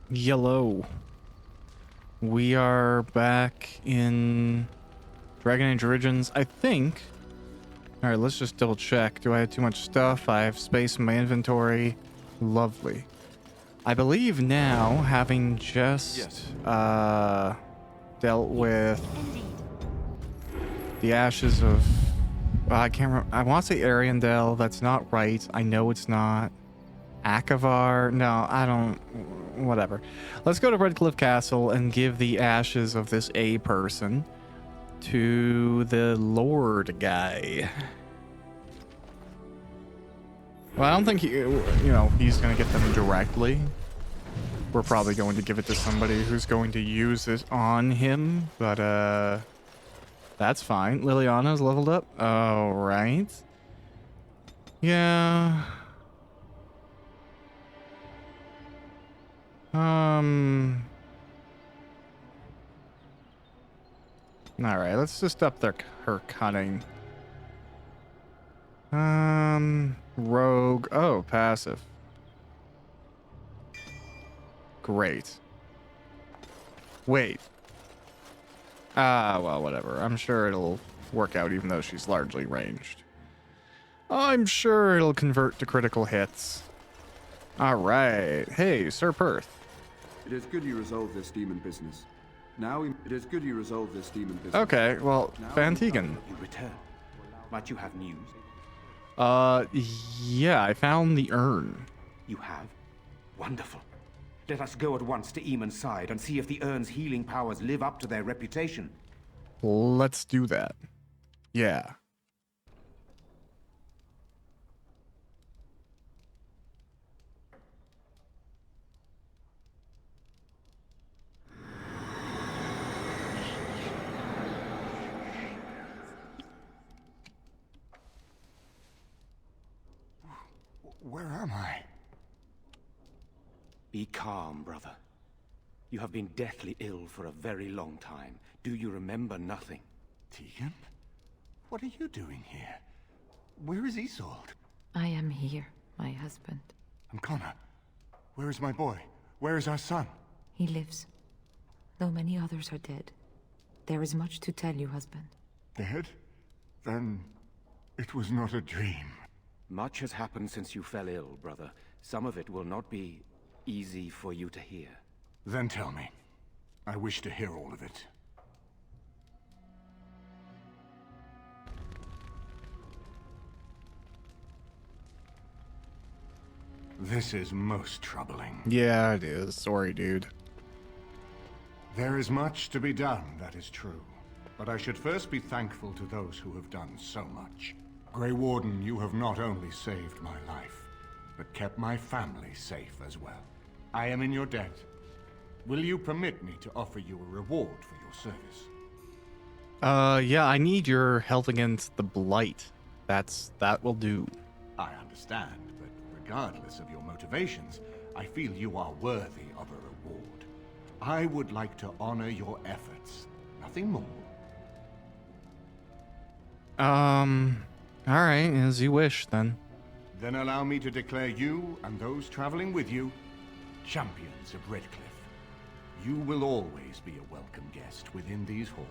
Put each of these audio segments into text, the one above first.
Yellow. We are back in Dragon Age Origins, I think. All right, let's just double check. Do I have too much stuff? I have space in my inventory. Lovely. I believe now, having just dealt with the ashes of... I can't remember. I want to say Ariandel. That's not right. I know it's not. Akavar? No, I don't... Whatever. Let's go to Redcliffe Castle and give the ashes of this A person to the Lord guy. Well, I don't think he's going to get them directly. We're probably going to give it to somebody who's going to use it on him, but that's fine. Liliana's leveled up. All right. Yeah. All right, let's just up her cunning. Rogue. Oh, passive. Great. Wait. Well, whatever. I'm sure it'll work out even though she's largely ranged. I'm sure it'll convert to critical hits. All right. Hey, Sir Perth. It is good you resolve this demon business. It is good you resolve this demon business. Okay, well, Van Tegan. You return. Might you have news? Yeah, I found the urn. You have? Wonderful. Let us go at once to Eamon's side and see if the urn's healing powers live up to their reputation. Let's do that. Yeah. Where am I? Be calm, brother. You have been deathly ill for a very long time. Do you remember nothing? Tegan? What are you doing here? Where is Isolde? I am here, my husband. And Connor? Where is my boy? Where is our son? He lives, though many others are dead. There is much to tell you, husband. Dead? Then it was not a dream. Much has happened since you fell ill, brother. Some of it will not be easy for you to hear. Then tell me. I wish to hear all of it. This is most troubling. Yeah, it is. Sorry, dude. There is much to be done, that is true. But I should first be thankful to those who have done so much. Grey Warden, you have not only saved my life, but kept my family safe as well. I am in your debt. Will you permit me to offer you a reward for your service? Yeah, I need your help against the Blight. That will do. I understand, but regardless of your motivations, I feel you are worthy of a reward. I would like to honor your efforts. Nothing more. Alright, as you wish, then. Then allow me to declare you and those traveling with you champions of Redcliffe. You will always be a welcome guest within these halls.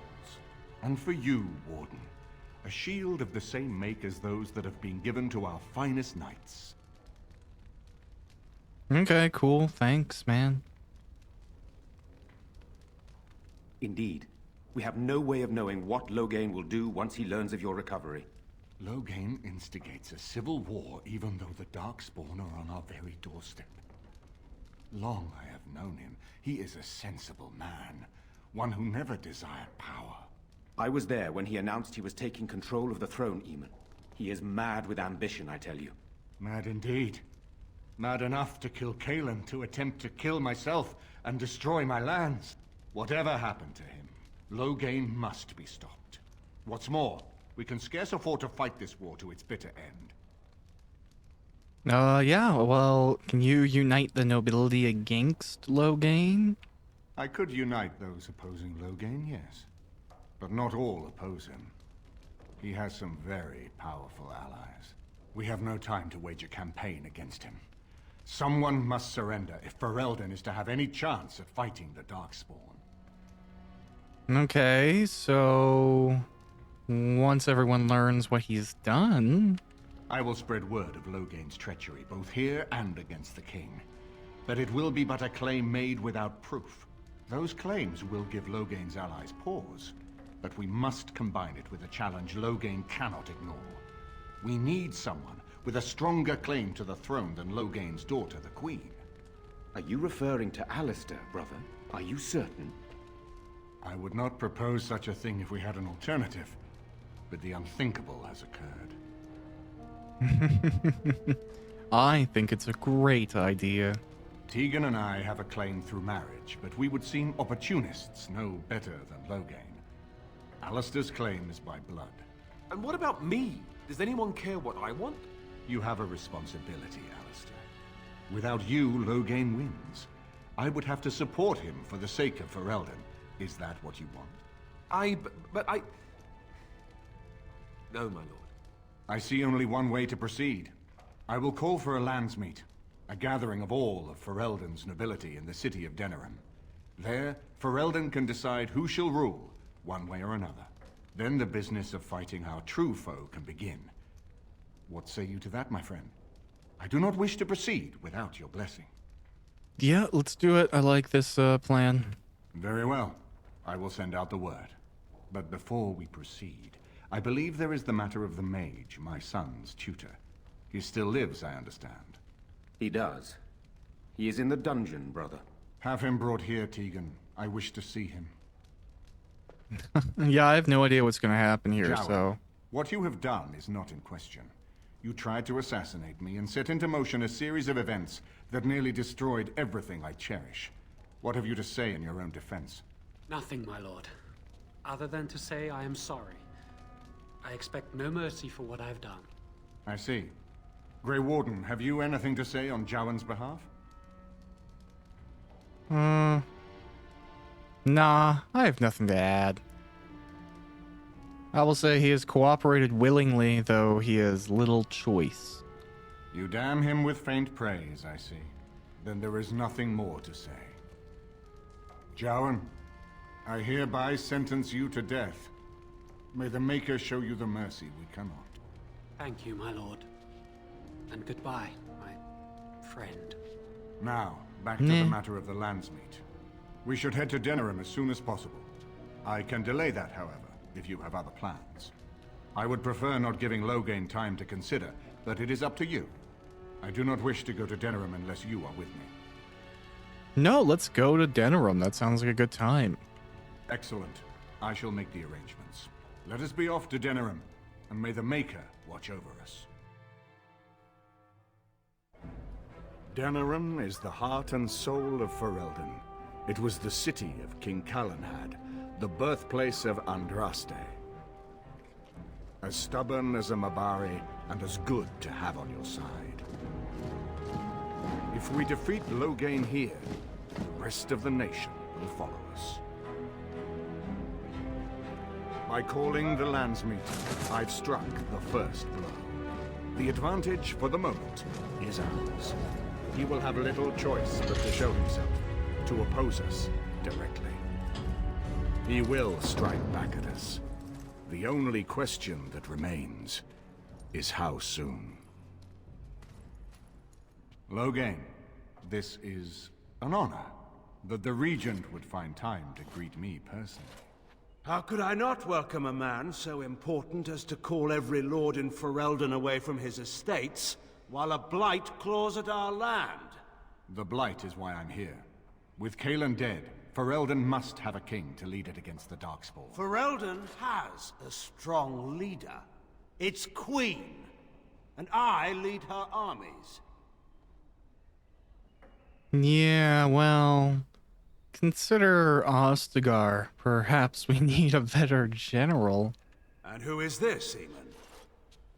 And for you, Warden, a shield of the same make as those that have been given to our finest knights. Okay, cool. Thanks, man. Indeed. We have no way of knowing what Loghain will do once he learns of your recovery. Loghain instigates a civil war even though the Darkspawn are on our very doorstep. Long I have known him. He is a sensible man, one who never desired power. I was there when he announced he was taking control of the throne, Eamon. He is mad with ambition, I tell you. Mad indeed. Mad enough to kill Cailan, to attempt to kill myself and destroy my lands. Whatever happened to him, Loghain must be stopped. What's more, we can scarce afford to fight this war to its bitter end. Yeah, well, can you unite the nobility against Loghain? I could unite those opposing Loghain, yes. But not all oppose him. He has some very powerful allies. We have no time to wage a campaign against him. Someone must surrender if Ferelden is to have any chance at fighting the Darkspawn. Okay, so once everyone learns what he's done... I will spread word of Logain's treachery, both here and against the king. But it will be but a claim made without proof. Those claims will give Logain's allies pause, but we must combine it with a challenge Logain cannot ignore. We need someone with a stronger claim to the throne than Logain's daughter, the Queen. Are you referring to Alistair, brother? Are you certain? I would not propose such a thing if we had an alternative, but the unthinkable has occurred. I think it's a great idea. Tegan and I have a claim through marriage, but we would seem opportunists no better than Logain. Alistair's claim is by blood. And what about me? Does anyone care what I want? You have a responsibility, Alistair. Without you, Logain wins. I would have to support him for the sake of Ferelden. Is that what you want? But I... No, my lord. I see only one way to proceed. I will call for a landsmeet, a gathering of all of Ferelden's nobility in the city of Denerim. There, Ferelden can decide who shall rule, one way or another. Then the business of fighting our true foe can begin. What say you to that, my friend? I do not wish to proceed without your blessing. Yeah, let's do it. I like this plan. Very well. I will send out the word. But before we proceed, I believe there is the matter of the mage, my son's tutor. He still lives, I understand. He does. He is in the dungeon, brother. Have him brought here, Tegan. I wish to see him. Yeah, I have no idea what's going to happen here, Jowan, so... what you have done is not in question. You tried to assassinate me and set into motion a series of events that nearly destroyed everything I cherish. What have you to say in your own defense? Nothing, my lord. Other than to say I am sorry. I expect no mercy for what I've done. I see. Grey Warden, have you anything to say on Jowan's behalf? Nah, I have nothing to add. I will say he has cooperated willingly, though he has little choice. You damn him with faint praise, I see. Then there is nothing more to say. Jowan, I hereby sentence you to death. May the Maker show you the mercy we cannot. Thank you, my lord. And goodbye, my friend. Now, back to the matter of the landsmeet. We should head to Denerim as soon as possible. I can delay that, however, if you have other plans. I would prefer not giving Logain time to consider, but it is up to you. I do not wish to go to Denerim unless you are with me. No, let's go to Denerim. That sounds like a good time. Excellent. I shall make the arrangements. Let us be off to Denerim, and may the Maker watch over us. Denerim is the heart and soul of Ferelden. It was the city of King Calenhad, the birthplace of Andraste. As stubborn as a Mabari, and as good to have on your side. If we defeat Logain here, the rest of the nation will follow us. By calling the landsmeet, I've struck the first blow. The advantage, for the moment, is ours. He will have little choice but to show himself, to oppose us directly. He will strike back at us. The only question that remains is how soon. Logain, this is an honor that the Regent would find time to greet me personally. How could I not welcome a man so important as to call every lord in Ferelden away from his estates, while a blight claws at our land? The Blight is why I'm here. With Cailan dead, Ferelden must have a king to lead it against the Darkspawn. Ferelden has a strong leader. Its queen. And I lead her armies. Yeah, well... Consider Ostagar. Perhaps we need a better general. And who is this, Eamon?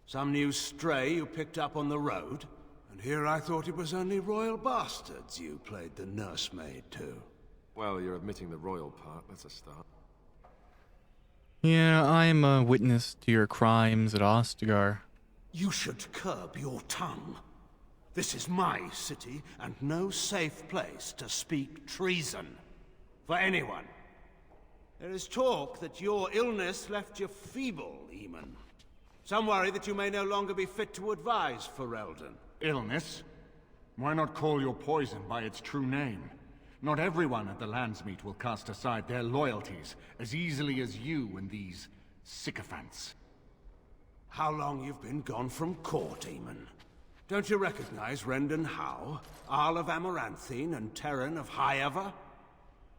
Some new stray you picked up on the road? And here I thought it was only royal bastards you played the nursemaid to. Well, you're admitting the royal part. That's a start. Yeah, I'm a witness to your crimes at Ostagar. You should curb your tongue. This is my city, and no safe place to speak treason. For anyone. There is talk that your illness left you feeble, Eamon. Some worry that you may no longer be fit to advise Ferelden. Illness? Why not call your poison by its true name? Not everyone at the Landsmeet will cast aside their loyalties as easily as you and these sycophants. How long you've been gone from court, Eamon? Don't you recognize Rendon Howe, Arl of Amaranthine, and Terran of Highever?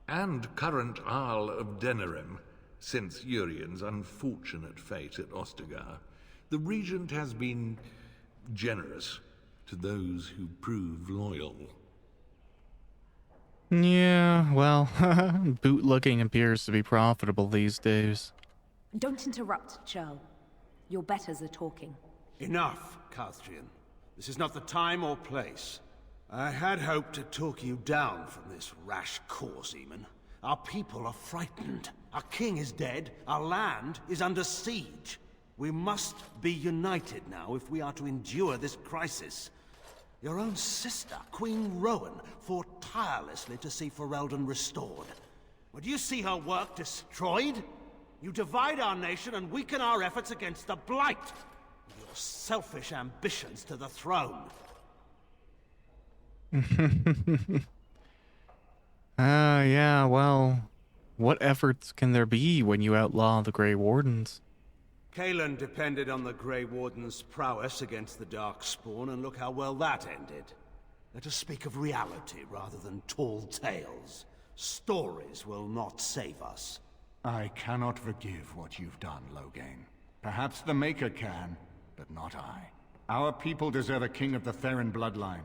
And current Arl of Denerim, since Urien's unfortunate fate at Ostagar. The Regent has been generous to those who prove loyal. Yeah, well, bootlicking appears to be profitable these days. Don't interrupt, Churl. Your betters are talking. Enough, Carthrian. This is not the time or place. I had hoped to talk you down from this rash course, Eamon. Our people are frightened. Our king is dead. Our land is under siege. We must be united now if we are to endure this crisis. Your own sister, Queen Rowan, fought tirelessly to see Ferelden restored. Would you see her work destroyed? You divide our nation and weaken our efforts against the Blight. Your selfish ambitions to the throne. Yeah, well, what efforts can there be when you outlaw the Grey Wardens? Cailan depended on the Grey Warden's prowess against the Darkspawn, and look how well that ended. Let us speak of reality rather than tall tales. Stories will not save us. I cannot forgive what you've done, Loghain. Perhaps the Maker can, but not I. Our people deserve a king of the Theron bloodline.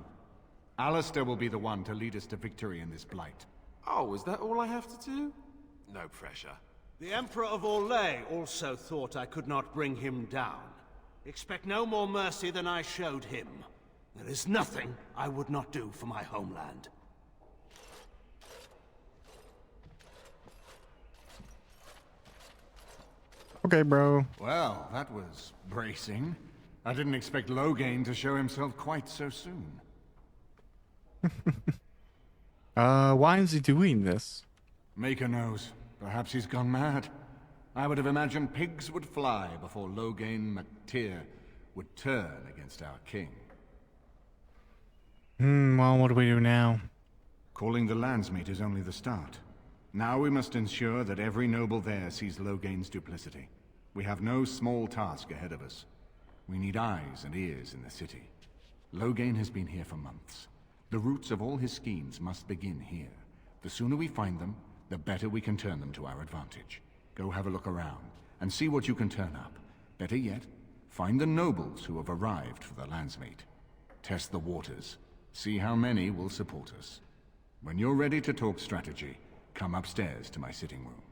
Alistair will be the one to lead us to victory in this blight. Oh, is that all I have to do? No pressure. The Emperor of Orlais also thought I could not bring him down. Expect no more mercy than I showed him. There is nothing I would not do for my homeland. Okay, bro. Well, that was bracing. I didn't expect Loghain to show himself quite so soon. Why is he doing this? Maker knows. Perhaps he's gone mad. I would have imagined pigs would fly before Loghain MacTyr would turn against our king. Well, what do we do now? Calling the Landsmeet is only the start. Now we must ensure that every noble there sees Loghain's duplicity. We have no small task ahead of us. We need eyes and ears in the city. Loghain has been here for months. The roots of all his schemes must begin here. The sooner we find them, the better we can turn them to our advantage. Go have a look around, and see what you can turn up. Better yet, find the nobles who have arrived for the Landsmeet. Test the waters. See how many will support us. When you're ready to talk strategy, come upstairs to my sitting room.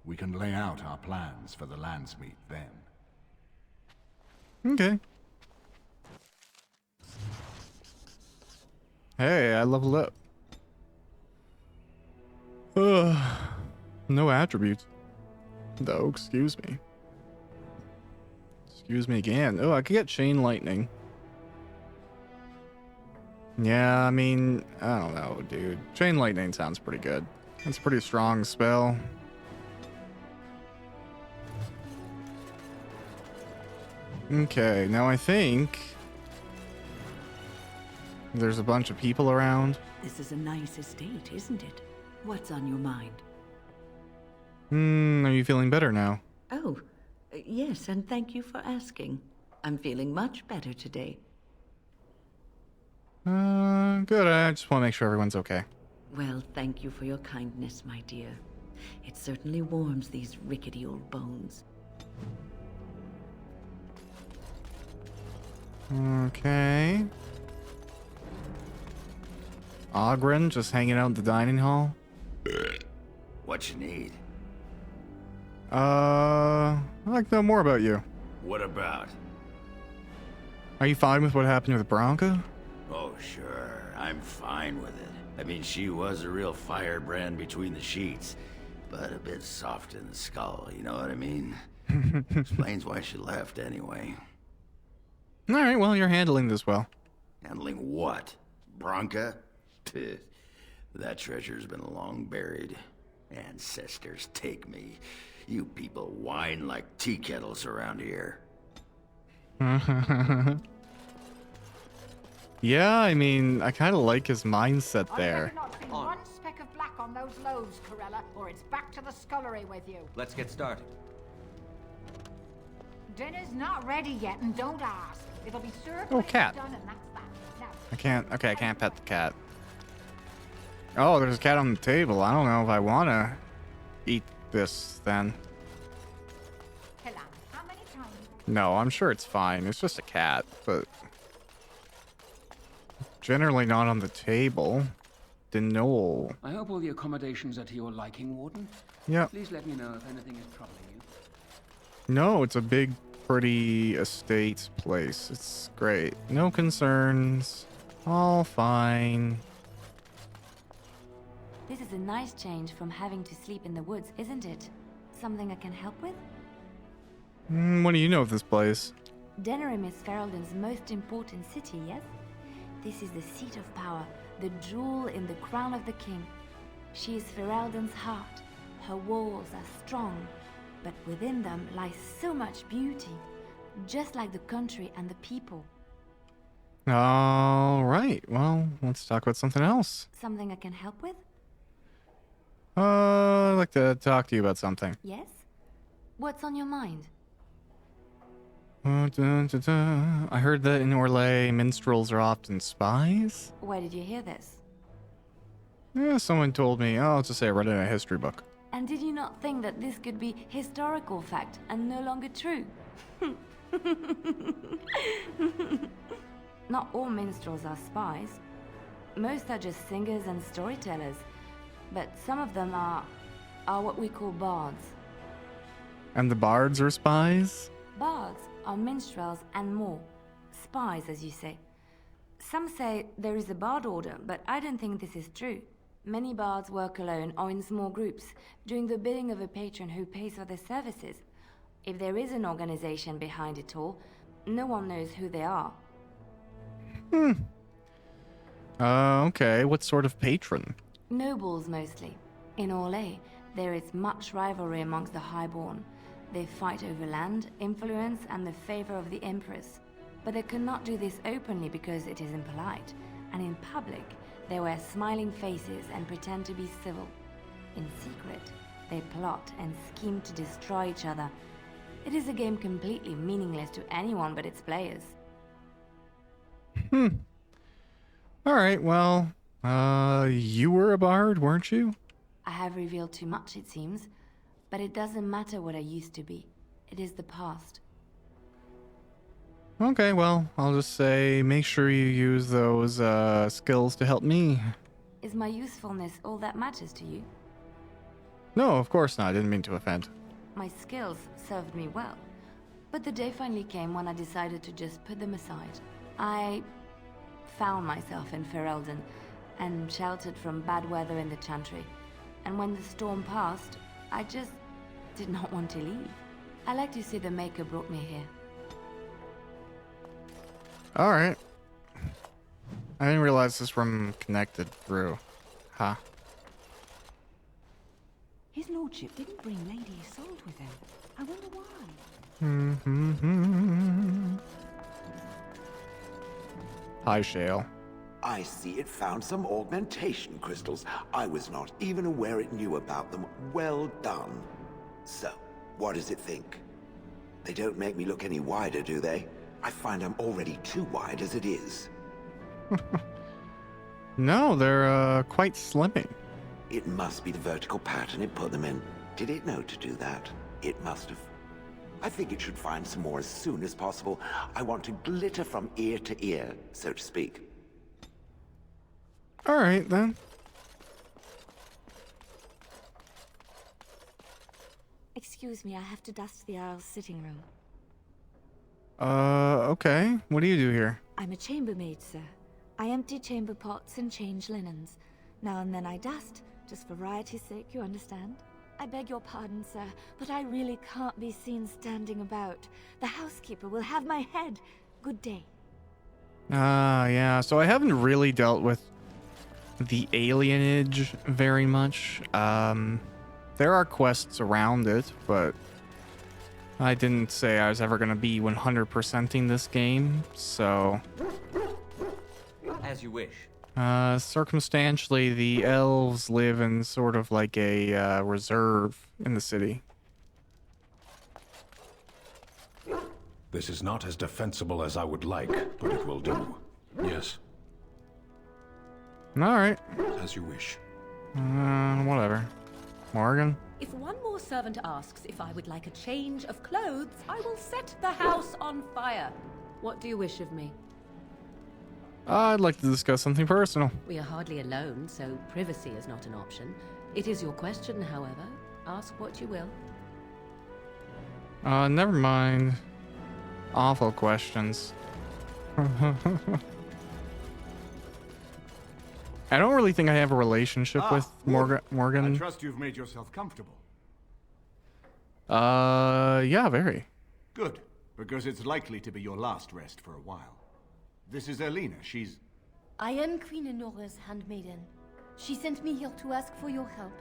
We can lay out our plans for the Landsmeet then. Okay. Hey, I leveled up. No attributes. Though, excuse me. Excuse me again. Oh, I could get Chain Lightning. Yeah, I mean, I don't know, dude. Chain Lightning sounds pretty good. That's a pretty strong spell. Okay, now I think there's a bunch of people around. This is a nice estate, isn't it? What's on your mind? Are you feeling better now? Oh, yes, and thank you for asking. I'm feeling much better today. Good. I just want to make sure everyone's okay. Well, thank you for your kindness, my dear. It certainly warms these rickety old bones. Okay. Ogren just hanging out in the dining hall. What you need? I'd like to know more about you. What about? Are you fine with what happened with Bronca? Oh, sure. I'm fine with it. I mean, she was a real firebrand between the sheets, but a bit soft in the skull, you know what I mean? Explains why she left anyway. Alright, well, you're handling this well. Handling what? Bronca? Pih, that treasure's been long buried. Ancestors take me. You people whine like tea kettles around here. Yeah, I mean, I kind of like his mindset there. I've not seen one speck of black on those loaves, Corella, or it's back to the scullery with you. Let's get started. Dinner's not ready yet, and don't ask. It'll be served Oh, when it's cat. done, and that's that. Now, I can't. Okay, I can't pet the cat. Oh, there's a cat on the table. I don't know if I want to eat this then. Helen, how many times? No, I'm sure it's fine. It's just a cat, but generally not on the table. Denol. I hope all the accommodations are to your liking, Warden. Yeah. Please let me know if anything is troubling you. No, it's a big, pretty estate place. It's great. No concerns. All fine. This is a nice change from having to sleep in the woods, isn't it? Something I can help with? What do you know of this place? Denerim is Ferelden's most important city, yes? This is the seat of power, the jewel in the crown of the king. She is Ferelden's heart. Her walls are strong, but within them lies so much beauty, just like the country and the people. All right. Well, let's talk about something else. Something I can help with? I'd like to talk to you about something. Yes? What's on your mind? I heard that in Orlais, minstrels are often spies. Where did you hear this? Yeah, someone told me. I'll just say I read it in a history book. And did you not think that this could be historical fact and no longer true? Not all minstrels are spies. Most are just singers and storytellers. But some of them are what we call bards. And the bards are spies? Bards are minstrels and more. Spies, as you say. Some say there is a bard order, but I don't think this is true. Many bards work alone or in small groups, doing the bidding of a patron who pays for their services. If there is an organization behind it all, no one knows who they are. Okay. What sort of patron? Nobles, mostly. In Orlais, there is much rivalry amongst the highborn. They fight over land, influence, and the favor of the Empress. But they cannot do this openly because it is impolite. And in public, they wear smiling faces and pretend to be civil. In secret, they plot and scheme to destroy each other. It is a game completely meaningless to anyone but its players. Alright, well, you were a bard, weren't you? I have revealed too much, it seems. But it doesn't matter what I used to be. It is the past. Okay, well, I'll just say make sure you use those skills to help me. Is my usefulness all that matters to you? No, of course not. I didn't mean to offend. My skills served me well. But the day finally came when I decided to just put them aside. I found myself in Ferelden and sheltered from bad weather in the Chantry. And when the storm passed, I just did not want to leave. I like to see the Maker brought me here. Alright. I didn't realize this room connected through. Huh. His lordship didn't bring Lady Isolde with him. I wonder why. Hi, Shale. I see it found some augmentation crystals. I was not even aware it knew about them. Well done. So, what does it think? They don't make me look any wider, do they? I find I'm already too wide as it is. No, they're quite slimming. It must be the vertical pattern it put them in. Did it know to do that? It must have. I think it should find some more as soon as possible. I want to glitter from ear to ear, so to speak. Alright, then. Excuse me, I have to dust the Earl's sitting room. Okay. What do you do here? I'm a chambermaid, sir. I empty chamber pots and change linens. Now and then I dust, just for variety's sake, you understand? I beg your pardon, sir, but I really can't be seen standing about. The housekeeper will have my head. Good day. Yeah, so I haven't really dealt with the alienage very much. There are quests around it, but I didn't say I was ever going to be 100%ing this game, so... As you wish. Circumstantially, the elves live in sort of like a reserve in the city. This is not as defensible as I would like, but it will do. Yes. Alright. As you wish. Whatever. Morgan? If one more servant asks if I would like a change of clothes, I will set the house on fire. What do you wish of me? I'd like to discuss something personal. We are hardly alone, so privacy is not an option. It is your question, however. Ask what you will. Never mind. Awful questions. I don't really think I have a relationship with Morgan. I trust you've made yourself comfortable. Yeah, very. Good, because it's likely to be your last rest for a while. This is Elena. She's... I am Queen Enora's handmaiden. She sent me here to ask for your help.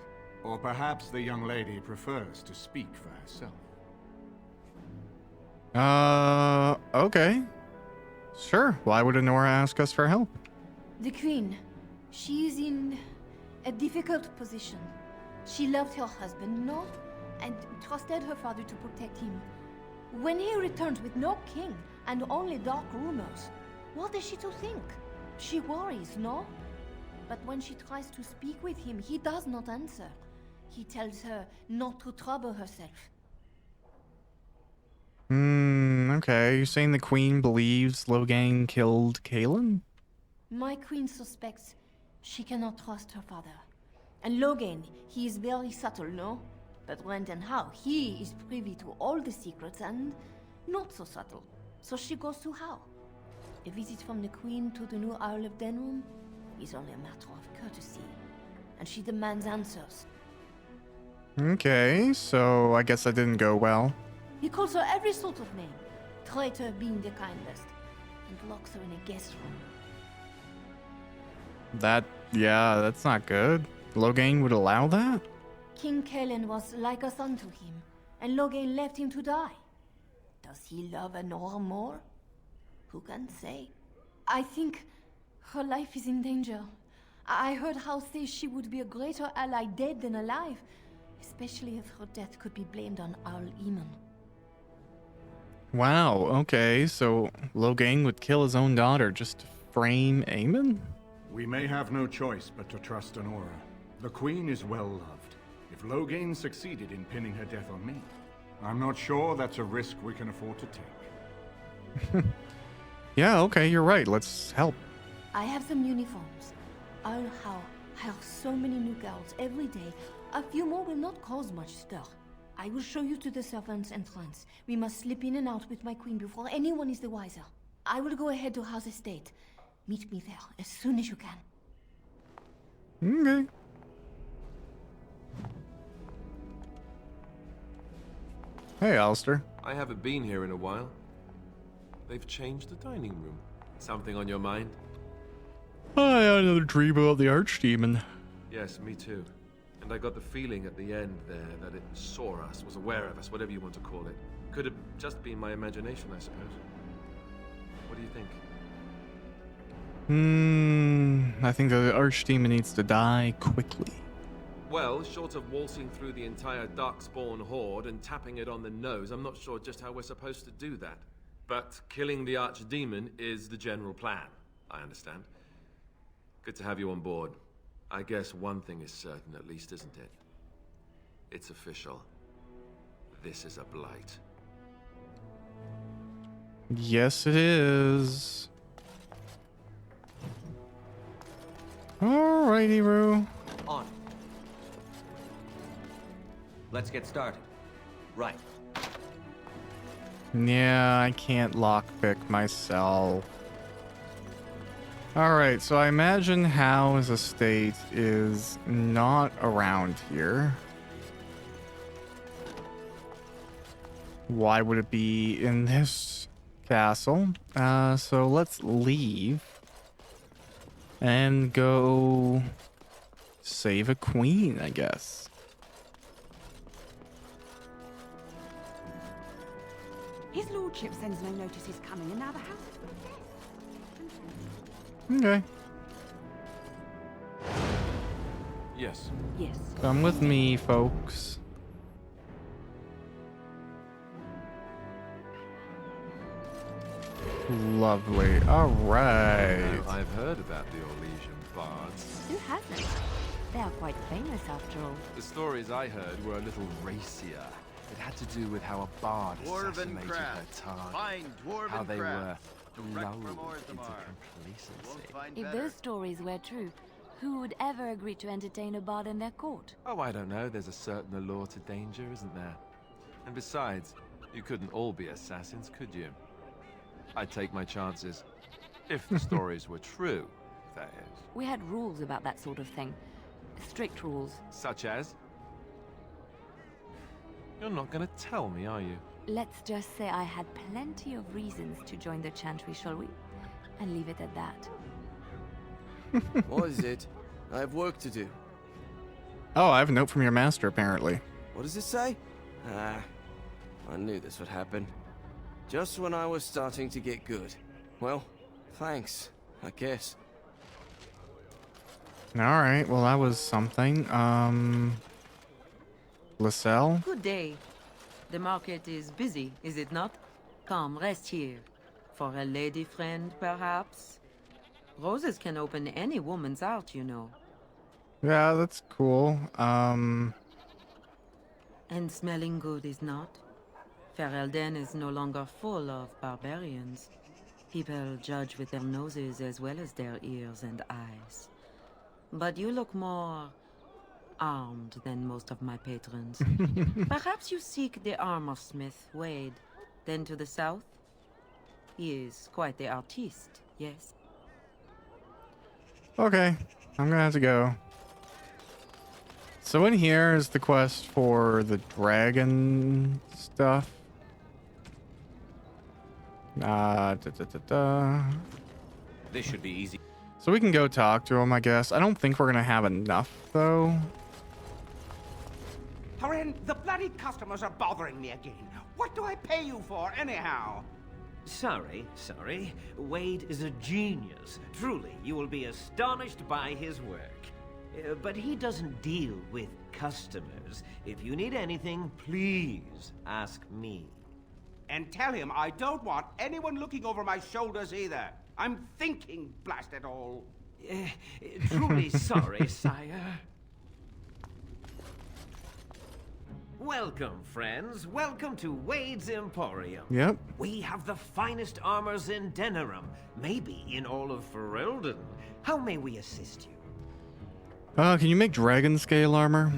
Or perhaps the young lady prefers to speak for herself. Okay. Sure. Why would Enora ask us for help? The Queen. She is in a difficult position. She loved her husband, no? And trusted her father to protect him. When he returned with no king and only dark rumors, what is she to think? She worries, no? But when she tries to speak with him, he does not answer. He tells her not to trouble herself. Okay. You're saying the Queen believes Logang killed Kaelin? My queen suspects she cannot trust her father. And Logan, he is very subtle, no? But when and how, he is privy to all the secrets and not so subtle. So she goes to how? A visit from the Queen to the new Isle of Denrum is only a matter of courtesy. And she demands answers. Okay, so I guess that didn't go well. He calls her every sort of name, traitor being the kindest, and locks her in a guest room. Yeah, that's not good. Logain would allow that? King Kaelin was like a son to him, and Logain left him to die. Does he love Enora more? Who can say? I think her life is in danger. I heard House say she would be a greater ally dead than alive, especially if her death could be blamed on Owl Eamon. Wow, okay, so Logain would kill his own daughter just to frame Aemon? We may have no choice but to trust Enora. The Queen is well loved. If Logain succeeded in pinning her death on me, I'm not sure that's a risk we can afford to take. Yeah, okay, you're right. Let's help. I have some uniforms. I'll hire so many new girls every day. A few more will not cause much stir. I will show you to the servants' entrance. We must slip in and out with my queen before anyone is the wiser. I will go ahead to House Estate. Meet me there as soon as you can. Okay. Hey, Alistair. I haven't been here in a while. They've changed the dining room. Something on your mind? I had another dream about the Archdemon. Yes, me too. And I got the feeling at the end there that it saw us, was aware of us, whatever you want to call it. Could have just been my imagination, I suppose. What do you think? I think the Archdemon needs to die quickly. Well, short of waltzing through the entire Darkspawn horde and tapping it on the nose, I'm not sure just how we're supposed to do that. But killing the Archdemon is the general plan, I understand. Good to have you on board. I guess one thing is certain at least, isn't it? It's official. This is a blight. Yes, it is. Alrighty, Roo. On. Let's get started. Right. Yeah, I can't lockpick myself. Alright, so I imagine Howe's estate is not around here. Why would it be in this castle. So let's leave and go save a queen, I guess. His lordship sends no notice he's coming, and now the house is Okay. Yes. Yes. Come with me, folks. Lovely. All right. Now, I've heard about the Orlesian bards. Who hasn't? They are quite famous after all. The stories I heard were a little racier. It had to do with how a bard assassinated their target. How they were lulled into complacency. If those stories were true, who would ever agree to entertain a bard in their court? Oh, I don't know. There's a certain allure to danger, isn't there? And besides, you couldn't all be assassins, could you? I'd take my chances. If the stories were true, that is. We had rules about that sort of thing. Strict rules. Such as? You're not gonna tell me, are you? Let's just say I had plenty of reasons to join the Chantry, shall we? And leave it at that. What is it? I have work to do. Oh, I have a note from your master, apparently. What does it say? Ah, I knew this would happen. Just when I was starting to get good. Well, thanks, I guess. Alright, well, that was something. Lascelles? Good day. The market is busy, is it not? Come, rest here. For a lady friend, perhaps? Roses can open any woman's heart, you know. Yeah, that's cool. And smelling good is not? Ferelden is no longer full of barbarians. People judge with their noses as well as their ears and eyes. But you look more armed than most of my patrons. Perhaps you seek the armorsmith, Wade. Then to the south? He is quite the artiste, yes? Okay, I'm gonna have to go. So in here is the quest for the dragon stuff. This should be easy. So we can go talk to him, I guess. I don't think we're gonna have enough, though. Haren, the bloody customers are bothering me again. What do I pay you for, anyhow? Sorry. Wade is a genius. Truly, you will be astonished by his work. But he doesn't deal with customers. If you need anything, please ask me. And tell him I don't want anyone looking over my shoulders either. I'm thinking, blast it all. Truly sorry, sire. Welcome, friends. Welcome to Wade's Emporium. Yep. We have the finest armors in Denerim, maybe in all of Ferelden. How may we assist you? Can you make dragon scale armor?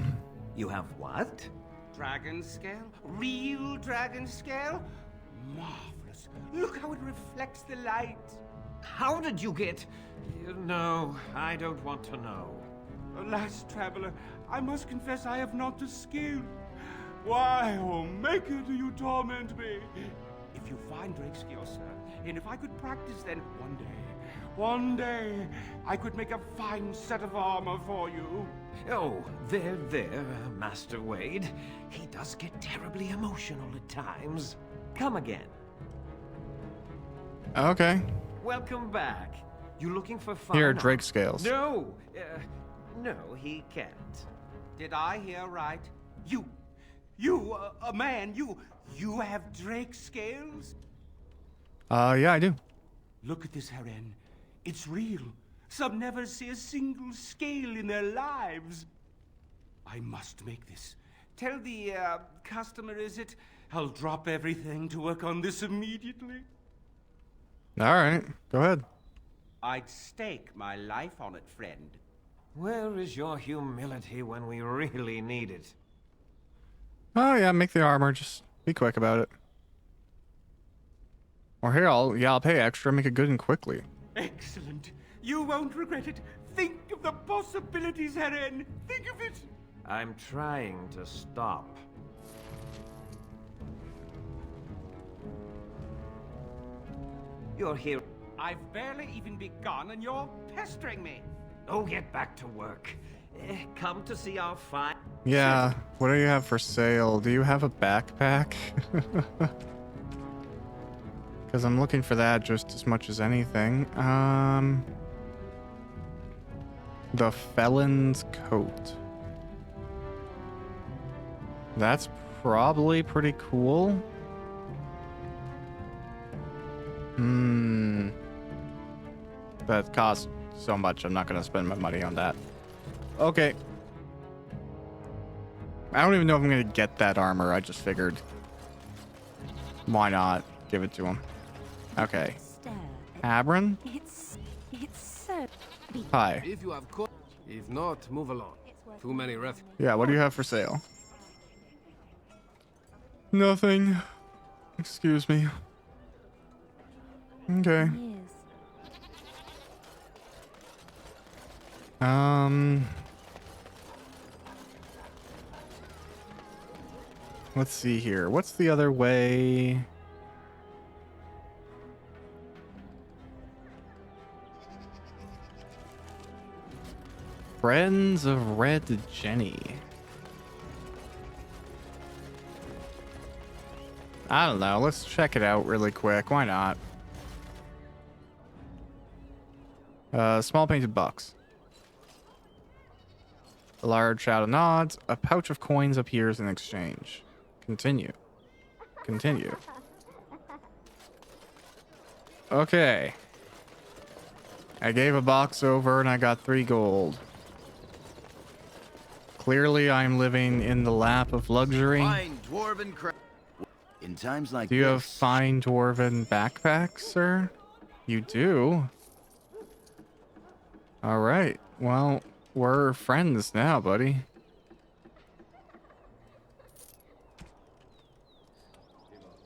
You have what? Dragon scale? Real dragon scale? Marvelous. Look how it reflects the light. How did you get... No, I don't want to know. Alas, traveler, I must confess I have not the skill. Why, oh maker, do you torment me? If you find Drake's skill, sir, and if I could practice, then one day, I could make a fine set of armor for you. Oh, there, Master Wade. He does get terribly emotional at times. Come again. Okay. Welcome back. You looking for fun? Here are Drake scales. No, no, he can't. Did I hear right? You, a man, you have Drake scales? Yeah, I do. Look at this, Haren. It's real. Some never see a single scale in their lives. I must make this. Tell the, customer, is it? I'll drop everything to work on this immediately. All right, go ahead. I'd stake my life on it, friend. Where is your humility when we really need it? Oh yeah, make the armor. Just be quick about it. Or here, I'll pay extra. Make it good and quickly. Excellent. You won't regret it. Think of the possibilities, Haren. Think of it. I'm trying to stop. You're here. I've barely even begun and you're pestering me. Oh, get back to work. Come to see our fire. Yeah, what do you have for sale? Do you have a backpack? Because I'm looking for that just as much as anything. The Felon's Coat. That's probably pretty cool. That costs so much, I'm not going to spend my money on that. Okay. I don't even know if I'm going to get that armor. I just figured. Why not? Give it to him. Okay. Abron? It's so... Hi. If you have if not, move along. Too many ref. Yeah, what do you have for sale? Nothing. Excuse me. Okay. Let's see here. What's the other way? Friends of Red Jenny. I don't know. Let's check it out really quick. Why not? Small painted box. A large shout of nods. A pouch of coins appears in exchange. Continue. Continue. Okay. I gave a box over and I got 3 gold. Clearly, I'm living in the lap of luxury. Fine dwarven in times like Do you have fine dwarven backpacks, sir? You do? All right. Well, we're friends now, buddy.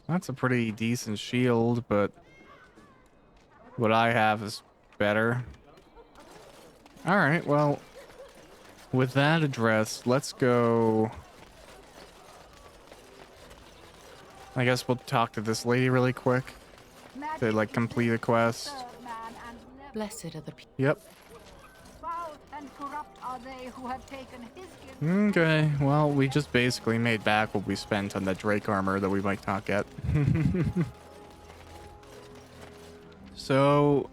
That's a pretty decent shield, but what I have is better. All right, well, with that address, let's go. I guess we'll talk to this lady really quick to, like, complete a quest. Blessed are the people. Yep. Foul and corrupt are they who have taken his gift. Okay, well, we just basically made back what we spent on the Drake armor that we might not get. So,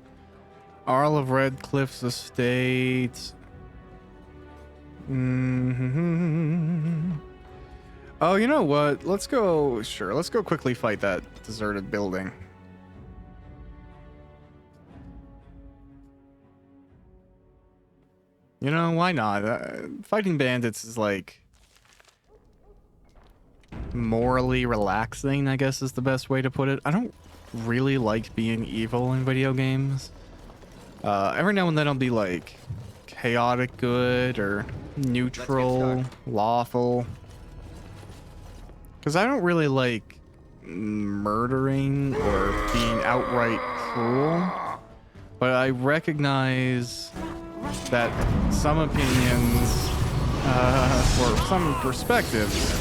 Arl of Redcliffe's estate. Oh, you know what? Let's go. Sure, let's go quickly fight that deserted building. You know, why not? Fighting bandits is like morally relaxing, I guess is the best way to put it. I don't really like being evil in video games. Every now and then I'll be like chaotic good or neutral, lawful. Because I don't really like murdering or being outright cruel. But I recognize that some opinions or some perspectives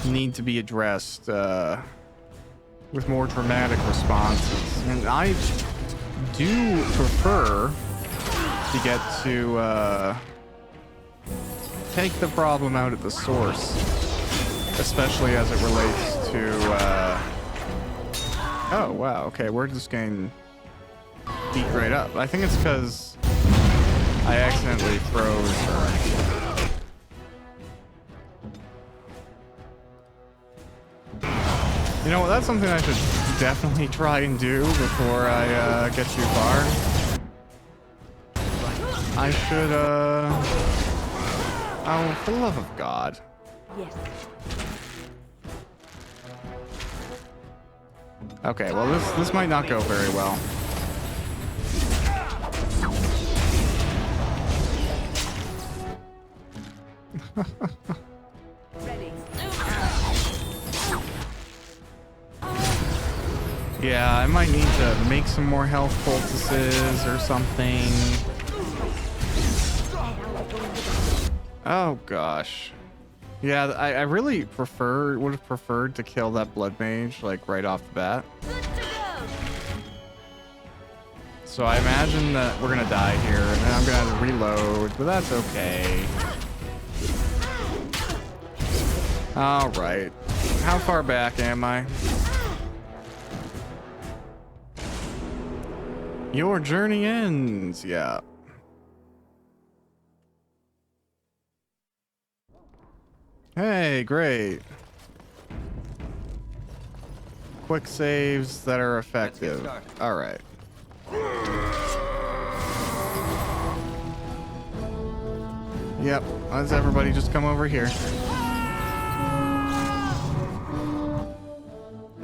need to be addressed with more dramatic responses. And I do prefer to get to take the problem out at the source, especially as it relates to oh wow, okay, we're just getting beat right up. I think it's because I accidentally froze her. You know what, that's something I should definitely try and do before I get too far. I should oh, for the love of God. Yes. Okay, well this might not go very well. Yeah, I might need to make some more health poultices or something. Oh gosh. Yeah, I really would have preferred to kill that blood mage like right off the bat. so I imagine that we're gonna die here, and then I'm gonna have to reload, but that's okay. Alright. How far back am I? Your journey ends, yeah. Hey, great. Quick saves that are effective. Alright. Yep, let's everybody just come over here.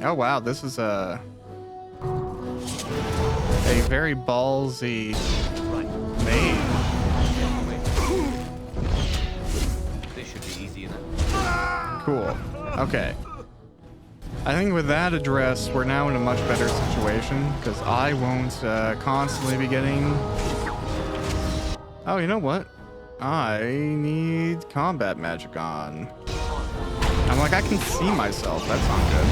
Oh wow, this is a very ballsy mage. This should be easy enough. Cool. Okay. I think with that address, we're now in a much better situation, because I won't constantly be getting... Oh, you know what? I need combat magic on. I'm like, I can see myself. That's not good.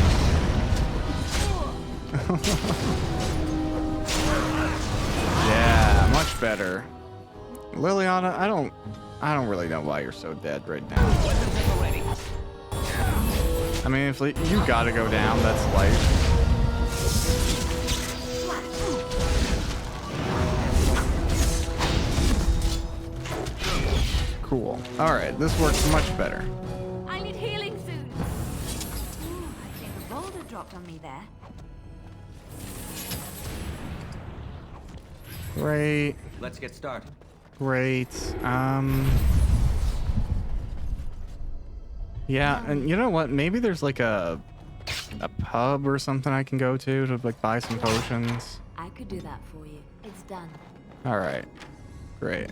Yeah, much better. Liliana, I don't really know why you're so dead right now. I mean, if you gotta go down, that's life. Cool. Alright, this works much better. I need healing soon. Ooh, I think a boulder dropped on me there. Great. Let's get started. Great. Yeah, and you know what? Maybe there's like a pub or something I can go to like buy some potions. I could do that for you. It's done. All right. Great.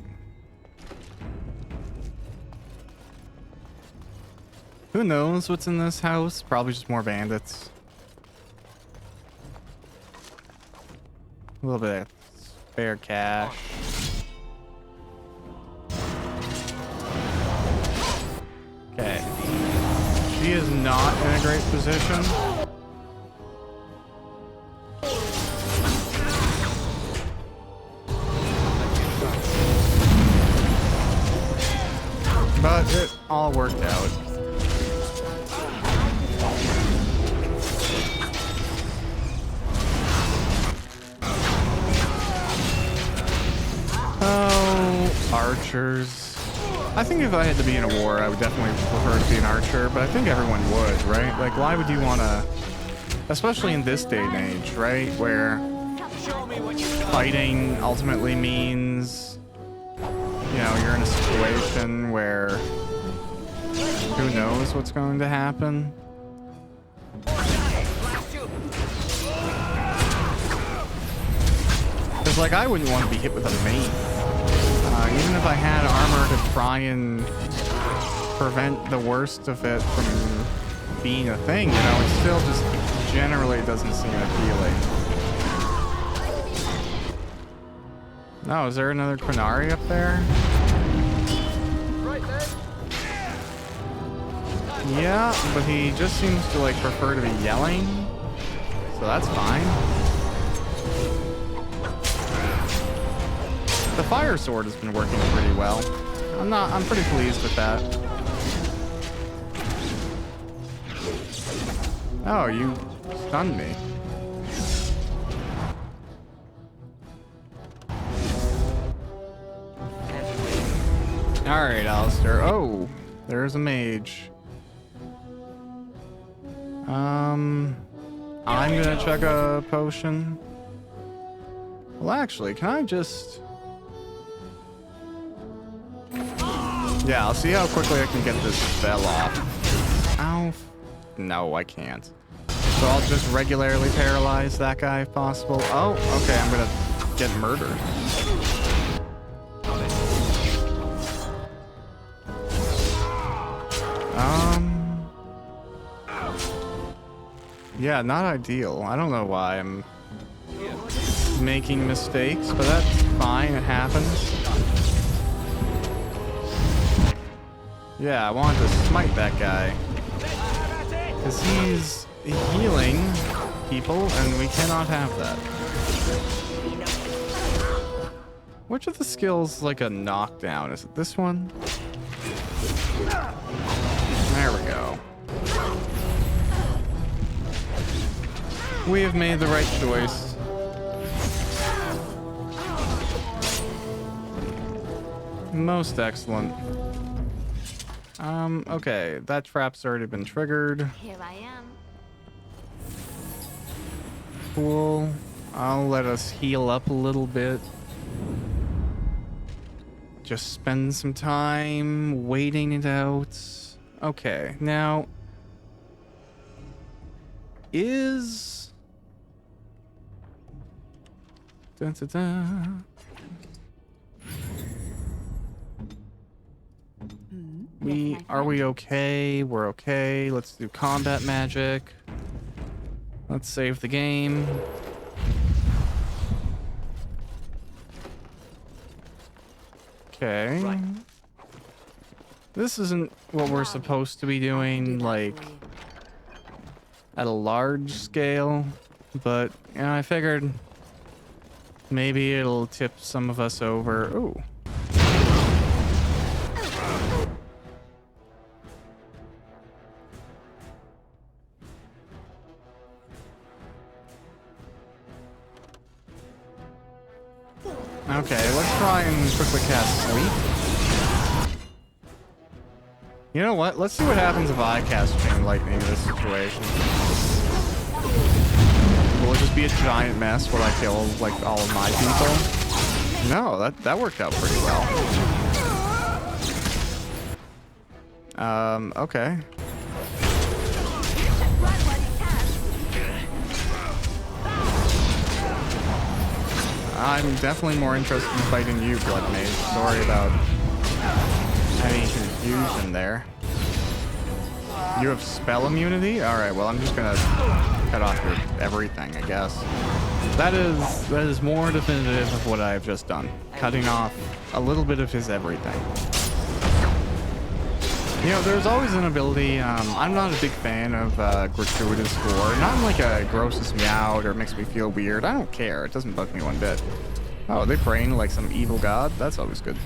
Who knows what's in this house? Probably just more bandits. A little bit of spare cash. Okay. She is not in a great position. But it all worked out. Oh, archers. I think if I had to be in a war, I would definitely prefer to be an archer, but I think everyone would, right? Like, why would you want to, especially in this day and age, right? Where fighting ultimately means, you know, you're in a situation where who knows what's going to happen. Because, like, I wouldn't want to be hit with a mace. Even if I had armor to try and prevent the worst of it from being a thing, you know, it still just generally doesn't seem appealing. No, is there another Quinari up there? Right there. Yeah, but he just seems to, like, prefer to be yelling. So that's fine. The fire sword has been working pretty well. I'm pretty pleased with that. Oh, you stunned me. Alright, Alistair. Oh, there's a mage. I'm gonna check a potion. Well, actually, can I just... Yeah, I'll see how quickly I can get this spell off. Ow. No, I can't. So I'll just regularly paralyze that guy if possible. Oh, okay, I'm gonna get murdered. Yeah, not ideal. I don't know why I'm making mistakes, but that's fine, it happens. Yeah, I wanted to smite that guy. Because he's healing people, and we cannot have that. Which of the skills like a knockdown? Is it this one? There we go. We have made the right choice. Most excellent. Okay, that trap's already been triggered. Here I am. Cool. I'll let us heal up a little bit. Just spend some time waiting it out. Okay, now is dun, dun, dun. Are we okay? We're okay. Let's do combat magic. Let's save the game. Okay. Right. This isn't what we're supposed to be doing, like, at a large scale, but, you know, I figured maybe it'll tip some of us over. Ooh. Okay, let's try and quickly cast Sleep. You know what? Let's see what happens if I cast Chain Lightning in this situation. Will it just be a giant mess when I kill, like, all of my people? No, that worked out pretty well. Okay. I'm definitely more interested in fighting you, Blood Mage. Sorry about any confusion there. You have spell immunity? Alright, well, I'm just gonna cut off your everything, I guess. That is more definitive of what I've just done. Cutting off a little bit of his everything. You know, there's always an ability, I'm not a big fan of gratuitous gore. Not like a grosses me out or makes me feel weird. I don't care. It doesn't bug me one bit. Oh, are they praying like some evil god? That's always good.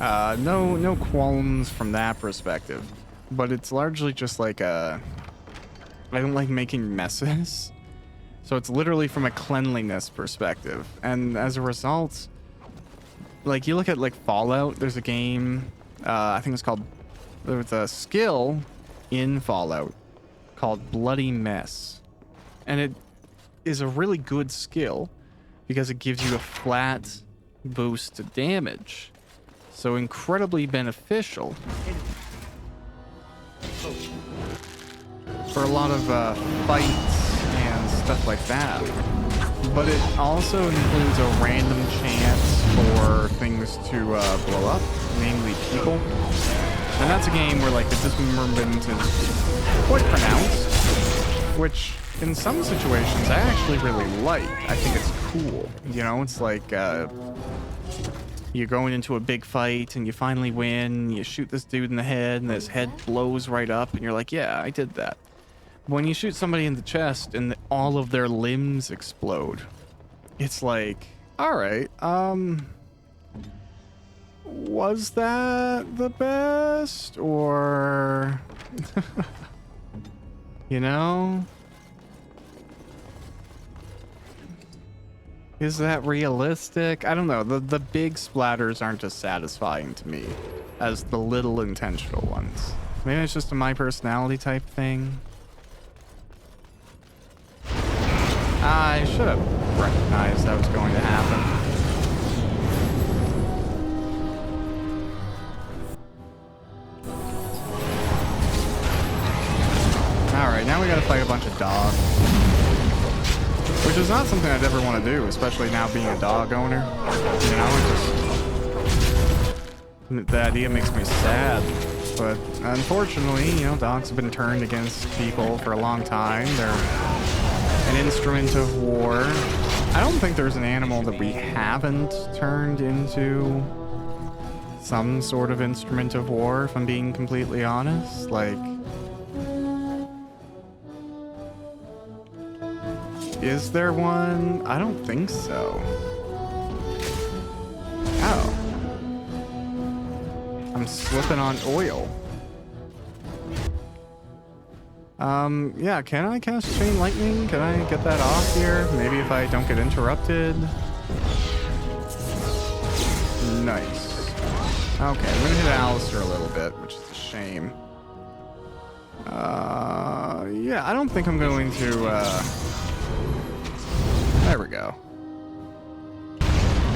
No qualms from that perspective. But it's largely just like I don't like making messes. So it's literally from a cleanliness perspective. And as a result, like you look at like Fallout, there's a game, I think it's called, there's a skill in Fallout called Bloody Mess. And it is a really good skill because it gives you a flat boost to damage. So incredibly beneficial for a lot of fights and stuff like that. But it also includes a random chance for things to blow up, namely people. And that's a game where like the dismemberment is quite pronounced, which in some situations I actually really like. I think it's cool. You know, it's like you're going into a big fight and you finally win, you shoot this dude in the head and his head blows right up and you're like, yeah, I did that. When you shoot somebody in the chest and all of their limbs explode, it's like, all right, was that the best? Or, you know? Is that realistic? I don't know. The big splatters aren't as satisfying to me as the little intentional ones. Maybe it's just a my personality type thing. I should have recognized that was going to happen. Alright, now we gotta fight a bunch of dogs. Which is not something I'd ever want to do, especially now being a dog owner. You know, the idea makes me sad. But unfortunately, you know, dogs have been turned against people for a long time. They're an instrument of war. I don't think there's an animal that we haven't turned into some sort of instrument of war, if I'm being completely honest. Like, is there one? I don't think so. Ow. I'm slipping on oil. Yeah, can I cast Chain Lightning? Can I get that off here? Maybe if I don't get interrupted. Nice. Okay, I'm gonna hit Alistair a little bit, which is a shame. Yeah, I don't think I'm going to, there we go.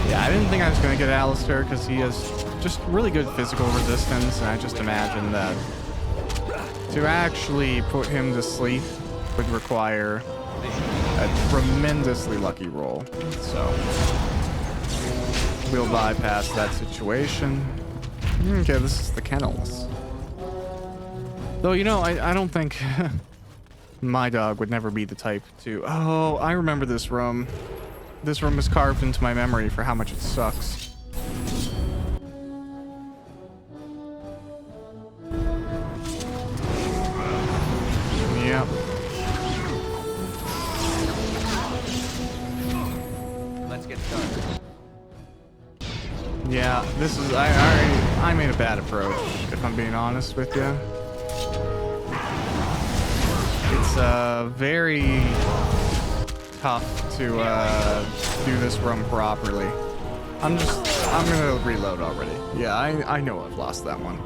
Yeah, I didn't think I was going to get Alistair because he has just really good physical resistance, and I just imagined that to actually put him to sleep would require a tremendously lucky roll. So we'll bypass that situation. Okay, this is the kennels. Though, you know, I don't think my dog would never be the type to... Oh, I remember this room. This room is carved into my memory for how much it sucks. Yep. Let's get started. Yeah, this is... I made a bad approach, if I'm being honest with you. It's very tough to do this run properly. I'm gonna reload already. Yeah, I know I've lost that one.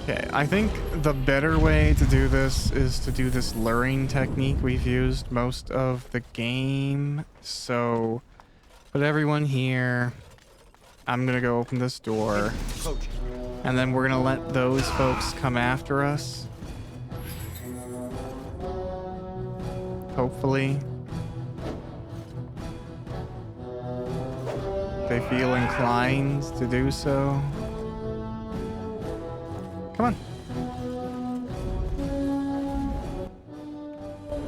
Okay, I think the better way to do this is to do this luring technique we've used most of the game. So, put everyone here. I'm gonna go open this door. And then we're gonna let those folks come after us. Hopefully. They feel inclined to do so. Come on.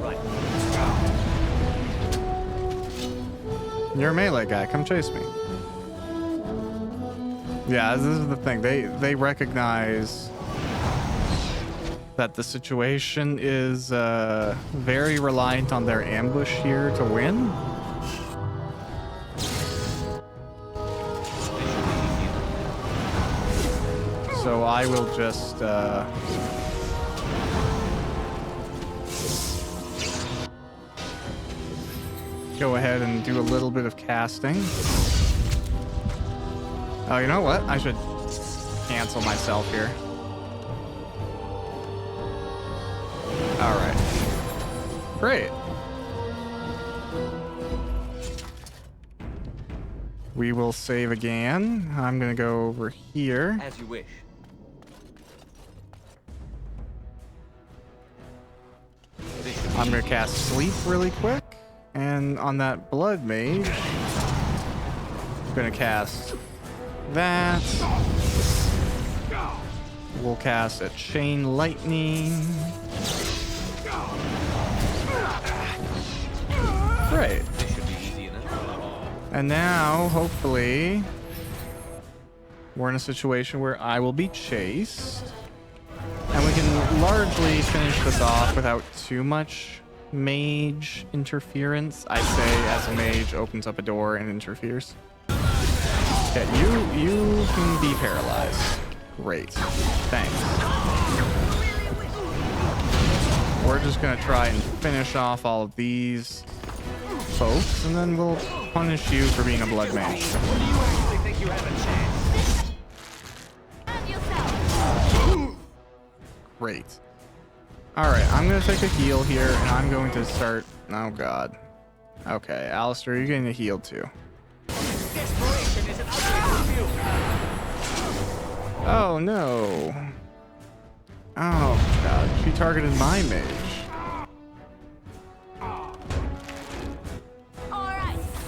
Right. You're a melee guy. Come chase me. Yeah, this is the thing. They recognize that the situation is very reliant on their ambush here to win. So I will just go ahead and do a little bit of casting. Oh, you know what? I should cancel myself here. All right. Great. We will save again. I'm gonna go over here. As you wish. I'm gonna cast Sleep really quick. And on that Blood Mage, I'm gonna cast that. We'll cast a Chain Lightning. Great. This should be easy enough. And now, hopefully, we're in a situation where I will be chased. And we can largely finish this off without too much mage interference. I say as a mage opens up a door and interferes. Okay, you can be paralyzed. Great. Thanks. We're just gonna try and finish off all of these folks, and then we'll punish you for being a blood mage. Do you actually think you have a chance? Great. Alright, I'm gonna take a heal here, and I'm going to start... Oh god. Okay, Alistair, you're getting a heal too. Desperation is an ugly rebuke. Oh no. Oh god, she targeted my mage.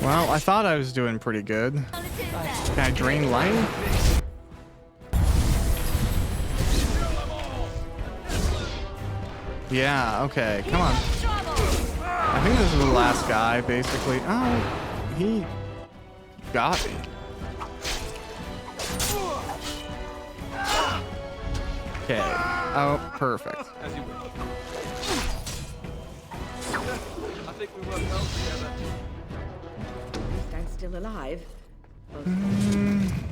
Well, I thought I was doing pretty good. Can I drain life? Yeah, okay, come on. I think this is the last guy, basically. Oh, he got me. Okay. Oh, perfect. As you wish. I think we worked well together. Stand still alive.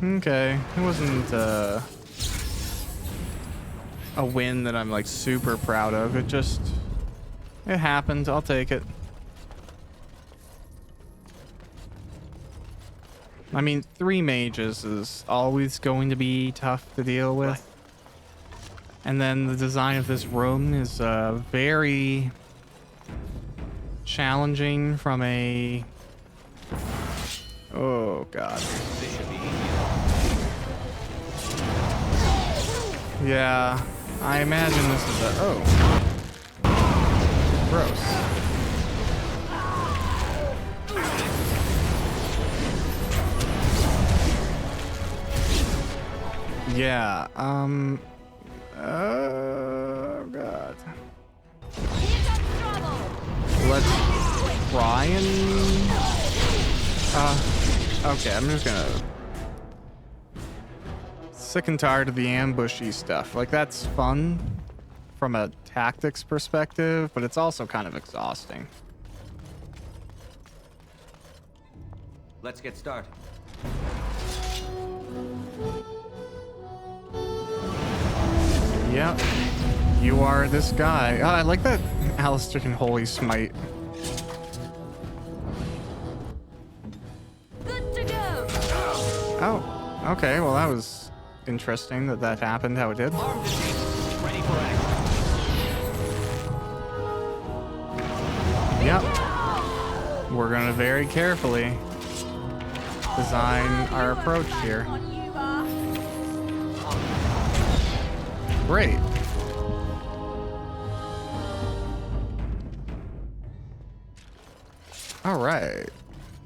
Okay, it wasn't a win that I'm like super proud of. It happened. I'll take it. I mean, 3 mages is always going to be tough to deal with. Right. And then the design of this room is very challenging from a... Oh, God. Yeah, I imagine this is a... Oh. Gross. Yeah, oh God. Let's try and... okay, I'm just gonna... Sick and tired of the ambushy stuff. Like, that's fun from a tactics perspective, but it's also kind of exhausting. Let's get started. Yep. You are this guy. Oh, I like that Alistair can Holy Smite. Good to go. Oh, okay. Well, that was interesting that happened how it did. Ready for action. Yep. We're gonna very carefully design our approach here. Great. All right.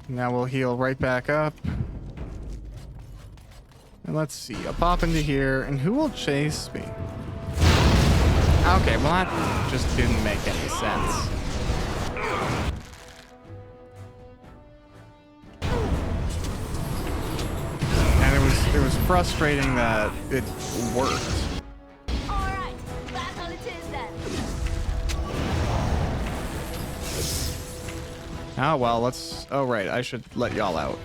Now we'll heal right back up. And let's see. I'll pop into here, and who will chase me? Okay, well that just didn't make any sense. And it was frustrating that it worked. Oh, well, let's... Oh, right. I should let y'all out.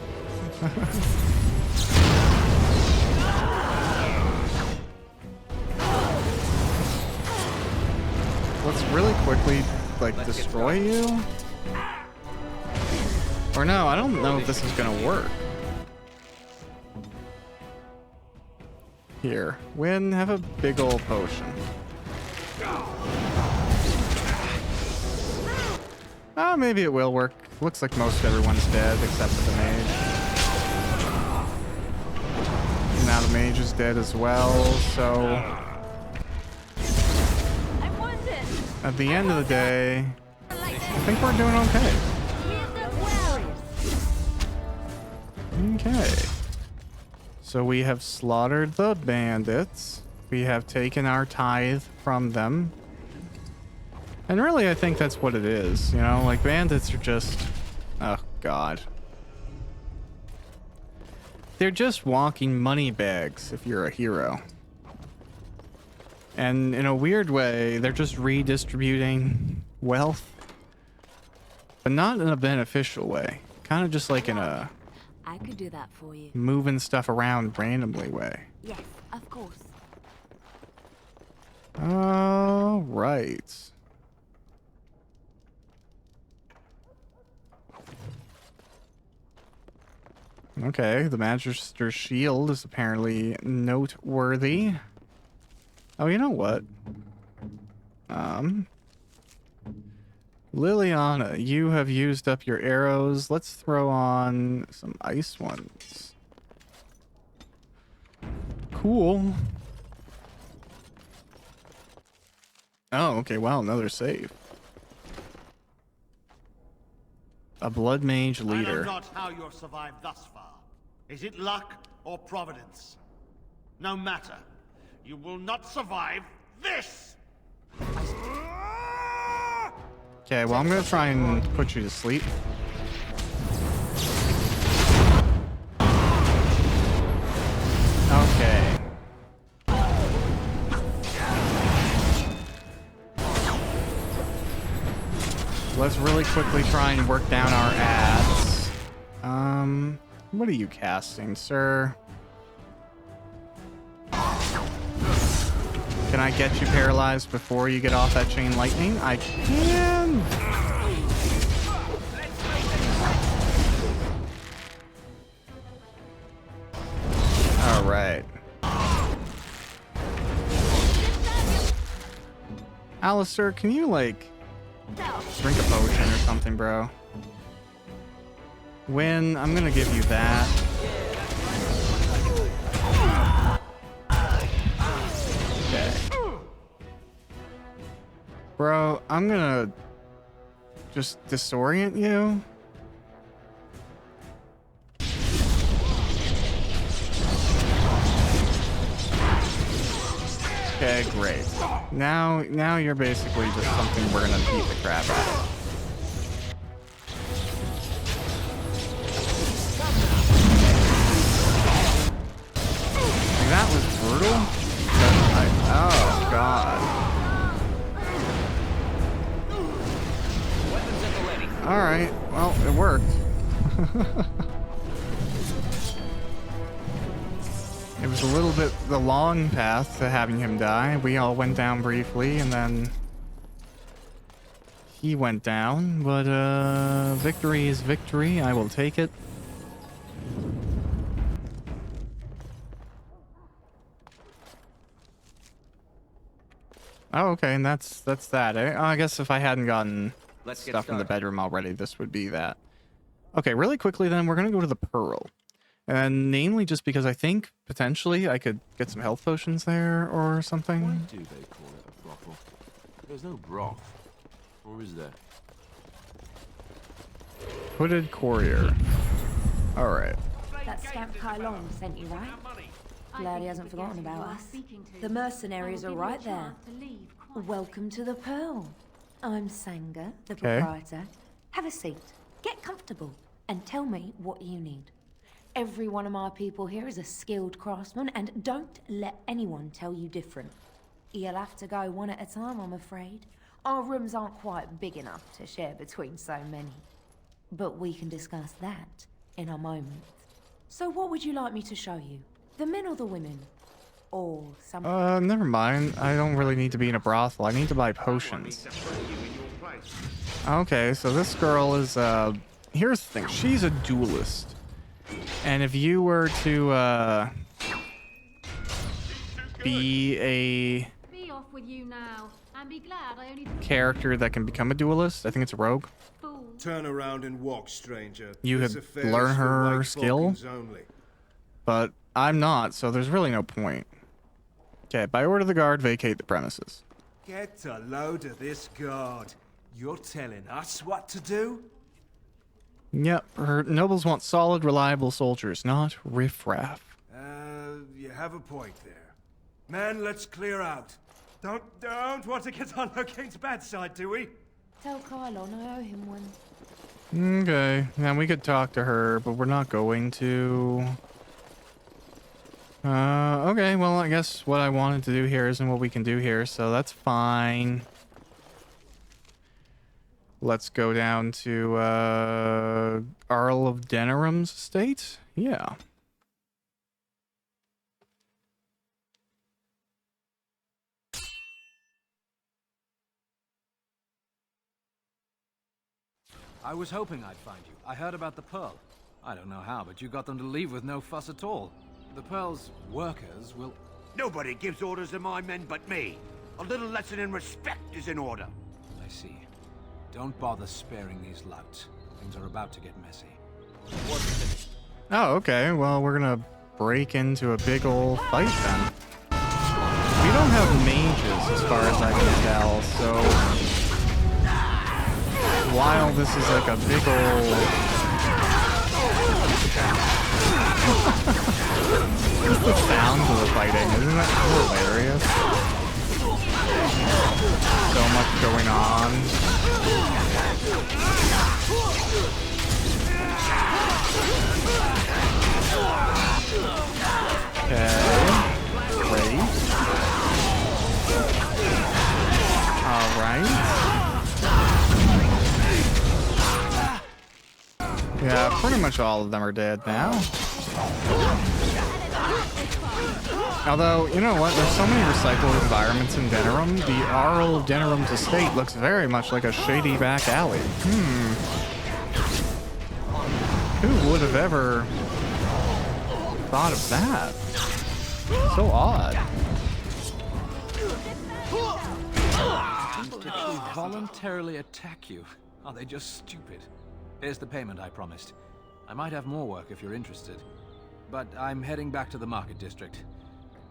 Let's really quickly, like, destroy you? Or no, I don't know if this is gonna work. Here. Win, have a big ol' potion. Oh, maybe it will work. Looks like most everyone's dead except for the mage. Now the mage is dead as well, so... At the end of the day, I think we're doing okay. Okay. So we have slaughtered the bandits. We have taken our tithe from them. And really, I think that's what it is, you know? Like, bandits are just... Oh, God. They're just walking money bags if you're a hero. And in a weird way, they're just redistributing wealth. But not in a beneficial way. Kind of just like in a... I could do that for you. Moving stuff around randomly way. Yes, of course. All right. Okay, the Magister's shield is apparently noteworthy. Oh, you know what? Liliana, you have used up your arrows. Let's throw on some ice ones. Cool. Oh, okay, wow, another save. A blood mage leader. I know not how you've survived thus far. Is it luck or providence? No matter. You will not survive this! Okay, well, I'm gonna try and put you to sleep. Okay. Let's really quickly try and work down our ads. What are you casting, sir? Can I get you paralyzed before you get off that chain lightning? I can. All right. Alistair, can you, like, drink a potion or something, bro? Win, I'm gonna give you that. Okay. Bro, I'm gonna just disorient you. Okay, great. Now you're basically just something we're gonna beat the crap out of. That was brutal. Oh god. All right. Well, it worked. It was a little bit the long path to having him die. We all went down briefly, and then he went down. But victory is victory. I will take it. Oh, okay, and that's that. I guess if I hadn't gotten stuff in the bedroom already, this would be that. Okay, really quickly then, we're gonna go to the Pearl. And namely just because I think potentially I could get some health potions there or something. Why do they call it a brothel? There's no broth. Or is there? Hooded courier. Alright. That scamp Kylon sent you, right? Glad he hasn't forgotten about us. The mercenaries are right there. Welcome to the Pearl. I'm Sanga, the proprietor. Have a seat, get comfortable, and tell me what you need. Every one of my people here is a skilled craftsman, and don't let anyone tell you different. You'll have to go one at a time, I'm afraid. Our rooms aren't quite big enough to share between so many. But we can discuss that in a moment. So what would you like me to show you? The men or the women? Or something? Never mind. I don't really need to be in a brothel. I need to buy potions. Okay, so this girl is, here's the thing. She's a duelist. And if you were to, be a character that can become a duelist, I think it's a rogue. Turn around and walk, stranger. You could learn her skill. But I'm not, so there's really no point. Okay, by order of the guard, vacate the premises. Get a load of this guard. You're telling us what to do? Yep, her nobles want solid, reliable soldiers, not riffraff. You have a point there. Man, let's clear out. Don't want to get on Locane's bad side, do we? Tell Kylon I owe him one. Okay, now we could talk to her, but we're not going to. Okay, well, I guess what I wanted to do here isn't what we can do here, so that's fine. Let's go down to, Earl of Denerim's estate? Yeah. I was hoping I'd find you. I heard about the Pearl. I don't know how, but you got them to leave with no fuss at all. The Pearl's workers will... Nobody gives orders to my men but me. A little lesson in respect is in order. I see. Don't bother sparing these louts. Things are about to get messy. Oh, okay. Well, we're gonna break into a big ol' fight then. We don't have mages as far as I can tell, so... While this is like a big ol'... Just the sounds of the fighting, isn't that hilarious? So much going on. Okay. Great. Alright. Yeah, Yeah, pretty much all of them are dead now. Although, you know what? There's so many recycled environments in Denerim. The Arl of Denerim's estate looks very much like a shady back alley. Who would have ever thought of that? So odd. Did they voluntarily attack you? Are they just stupid? Here's the payment I promised. I might have more work if you're interested. But I'm heading back to the market district.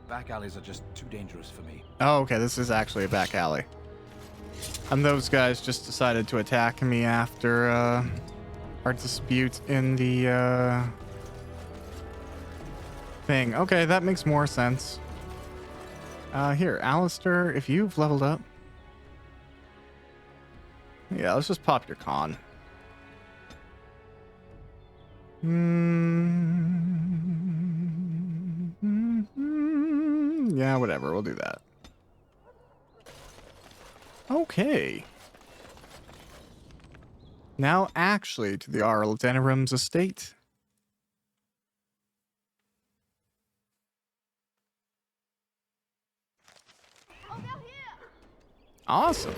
Back alleys are just too dangerous for me. Oh, okay, this is actually a back alley. And those guys just decided to attack me after our dispute in the thing. Okay, that makes more sense. Here, Alistair, if you've leveled up. Yeah, let's just pop your con. Yeah, whatever, we'll do that. Okay. Now actually to the Arl of Denerim's estate. Awesome.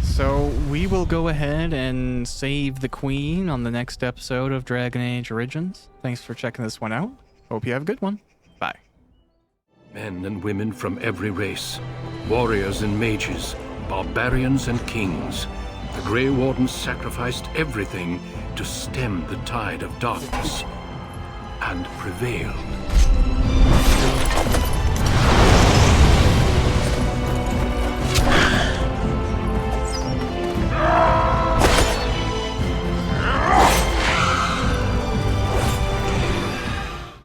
So we will go ahead and save the queen on the next episode of Dragon Age Origins. Thanks for checking this one out. Hope you have a good one. Bye. Men and women from every race, warriors and mages, barbarians and kings. The Grey Wardens sacrificed everything to stem the tide of darkness and prevailed.